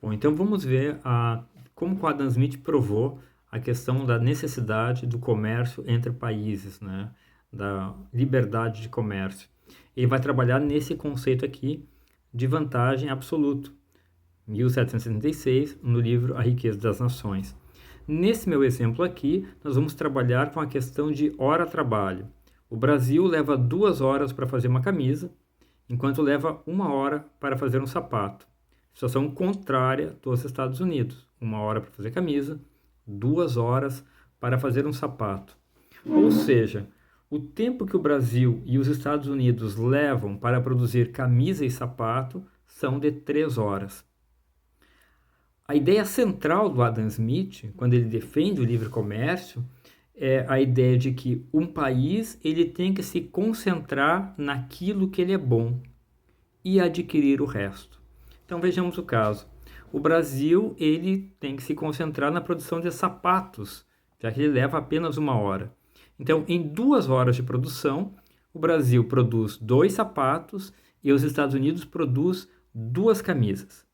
Bom, então vamos ver como o Adam Smith provou a questão da necessidade do comércio entre países, né? Da liberdade de comércio. Ele vai trabalhar nesse conceito aqui de vantagem absoluta, 1776, no livro A Riqueza das Nações. Nesse meu exemplo aqui, nós vamos trabalhar com a questão de hora-trabalho. O Brasil leva 2 horas para fazer uma camisa, enquanto leva 1 hora para fazer um sapato. Situação contrária dos Estados Unidos. 1 hora para fazer camisa, 2 horas para fazer um sapato. Ou seja, o tempo que o Brasil e os Estados Unidos levam para produzir camisa e sapato são de 3 horas. A ideia central do Adam Smith, quando ele defende o livre comércio, é a ideia de que um país ele tem que se concentrar naquilo que ele é bom e adquirir o resto. Então vejamos o caso. O Brasil ele tem que se concentrar na produção de sapatos, já que ele leva apenas 1 hora. Então, em 2 horas de produção, o Brasil produz 2 sapatos e os Estados Unidos produz 2 camisas.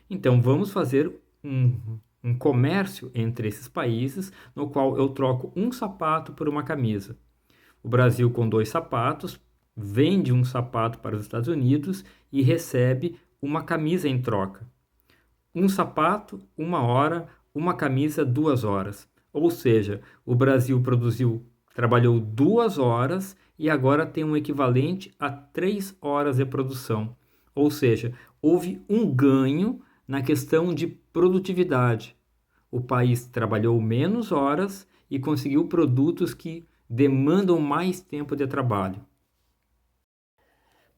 Então, vamos fazer um comércio entre esses países, no qual eu troco um sapato por uma camisa. O Brasil, com 2 sapatos, vende um sapato para os Estados Unidos e recebe uma camisa em troca. Um sapato, 1 hora, uma camisa, 2 horas. Ou seja, o Brasil trabalhou 2 horas e agora tem um equivalente a 3 horas de produção. Ou seja, houve um ganho na questão de produtividade. O país trabalhou menos horas e conseguiu produtos que demandam mais tempo de trabalho.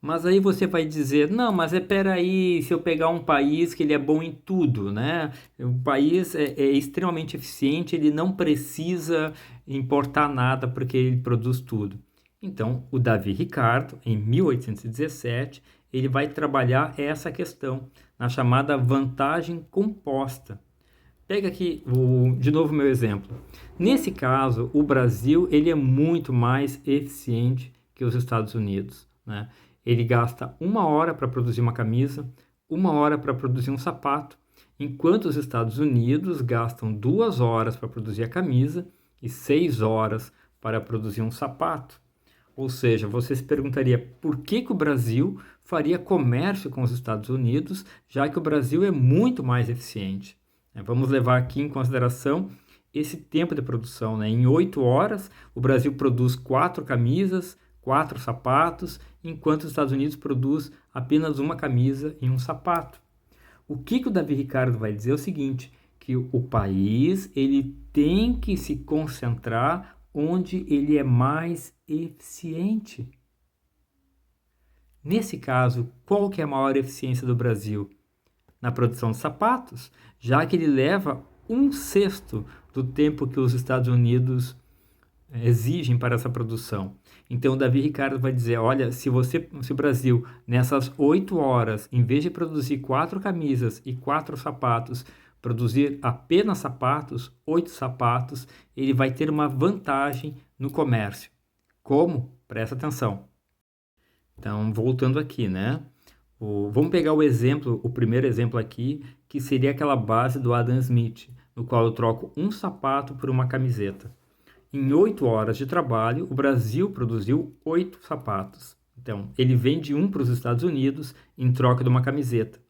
Mas aí você vai dizer, não, mas peraí, se eu pegar um país que ele é bom em tudo, né? O país é extremamente eficiente, ele não precisa importar nada porque ele produz tudo. Então, o Davi Ricardo, em 1817, ele vai trabalhar essa questão na chamada vantagem composta. Pega aqui de novo meu exemplo. Nesse caso, o Brasil ele é muito mais eficiente que os Estados Unidos, né? Ele gasta 1 hora para produzir uma camisa, 1 hora para produzir um sapato, enquanto os Estados Unidos gastam 2 horas para produzir a camisa e 6 horas para produzir um sapato. Ou seja, você se perguntaria por que o Brasil faria comércio com os Estados Unidos, já que o Brasil é muito mais eficiente. Vamos levar aqui em consideração esse tempo de produção, né? Em 8 horas, o Brasil produz 4 camisas, 4 sapatos, enquanto os Estados Unidos produz apenas uma camisa e um sapato. O que o Davi Ricardo vai dizer é o seguinte, que o país ele tem que se concentrar onde ele é mais eficiente. Nesse caso, qual que é a maior eficiência do Brasil? Na produção de sapatos, já que ele leva 1/6 do tempo que os Estados Unidos exigem para essa produção. Então, o Davi Ricardo vai dizer, olha, se o Brasil, nessas 8 horas, em vez de produzir 4 camisas e 4 sapatos, produzir apenas sapatos, 8 sapatos, ele vai ter uma vantagem no comércio. Como? Presta atenção. Então, voltando aqui, né? Vamos pegar o primeiro exemplo aqui, que seria aquela base do Adam Smith, no qual eu troco um sapato por uma camiseta. Em 8 horas de trabalho, o Brasil produziu 8 sapatos. Então, ele vende um para os Estados Unidos em troca de uma camiseta.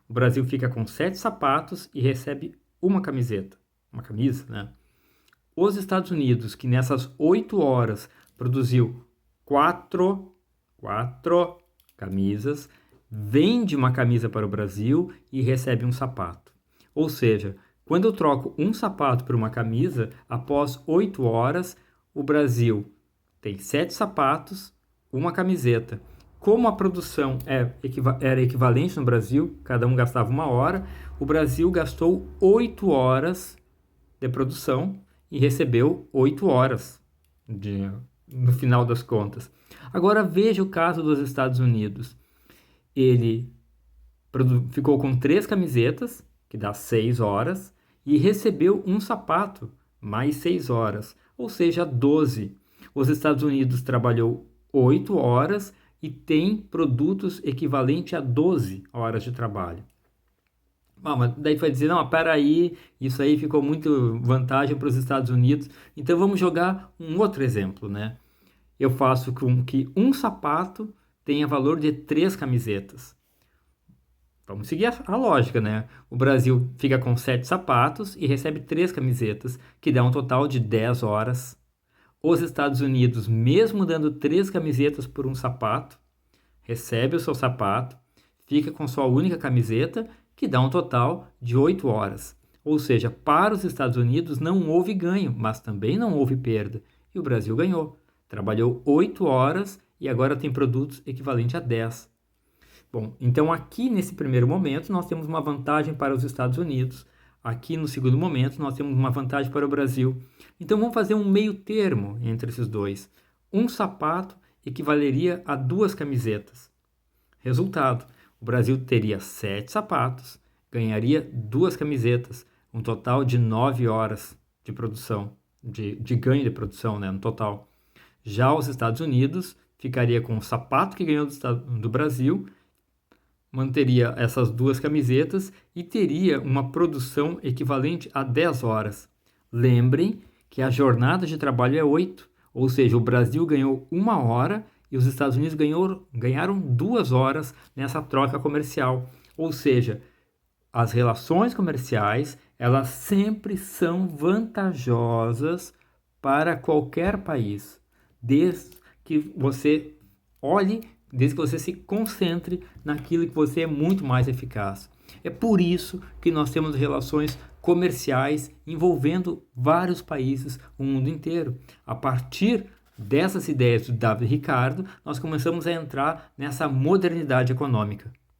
O Brasil fica com 7 sapatos e recebe uma camiseta. Uma camisa, né? Os Estados Unidos, que nessas 8 horas produziu 4 camisas, vende uma camisa para o Brasil e recebe um sapato. Ou seja, quando eu troco um sapato por uma camisa, após 8 horas, o Brasil tem 7 sapatos, uma camiseta. Como a produção era equivalente no Brasil, cada um gastava 1 hora, o Brasil gastou 8 horas de produção e recebeu 8 horas no final das contas. Agora veja o caso dos Estados Unidos. Ele ficou com 3 camisetas, que dá 6 horas, e recebeu um sapato, mais 6 horas, ou seja, 12. Os Estados Unidos trabalhou 8 horas e tem produtos equivalentes a 12 horas de trabalho. Mas daí vai dizer, não, peraí, isso aí ficou muito vantagem para os Estados Unidos. Então vamos jogar um outro exemplo, né? Eu faço com que um sapato tenha valor de 3 camisetas. Vamos seguir a lógica, né? O Brasil fica com 7 sapatos e recebe 3 camisetas, que dá um total de 10 horas. Os Estados Unidos, mesmo dando 3 camisetas por um sapato, recebe o seu sapato, fica com sua única camiseta, que dá um total de 8 horas. Ou seja, para os Estados Unidos não houve ganho, mas também não houve perda. E o Brasil ganhou. Trabalhou 8 horas e agora tem produtos equivalentes a 10. Bom, então aqui nesse primeiro momento nós temos uma vantagem para os Estados Unidos. Aqui no segundo momento nós temos uma vantagem para o Brasil. Então vamos fazer um meio termo entre esses dois. Um sapato equivaleria a 2 camisetas. Resultado: o Brasil teria 7 sapatos, ganharia 2 camisetas, um total de 9 horas de produção, de ganho de produção, né, no total. Já os Estados Unidos ficaria com o sapato que ganhou do Brasil, manteria essas 2 camisetas e teria uma produção equivalente a 10 horas. Lembrem que a jornada de trabalho é 8, ou seja, o Brasil ganhou 1 hora e os Estados Unidos ganharam 2 horas nessa troca comercial. Ou seja, as relações comerciais, elas sempre são vantajosas para qualquer país, desde que você olhe, desde que você se concentre naquilo que você é muito mais eficaz. É por isso que nós temos relações comerciais envolvendo vários países, o mundo inteiro. A partir dessas ideias do David Ricardo, nós começamos a entrar nessa modernidade econômica.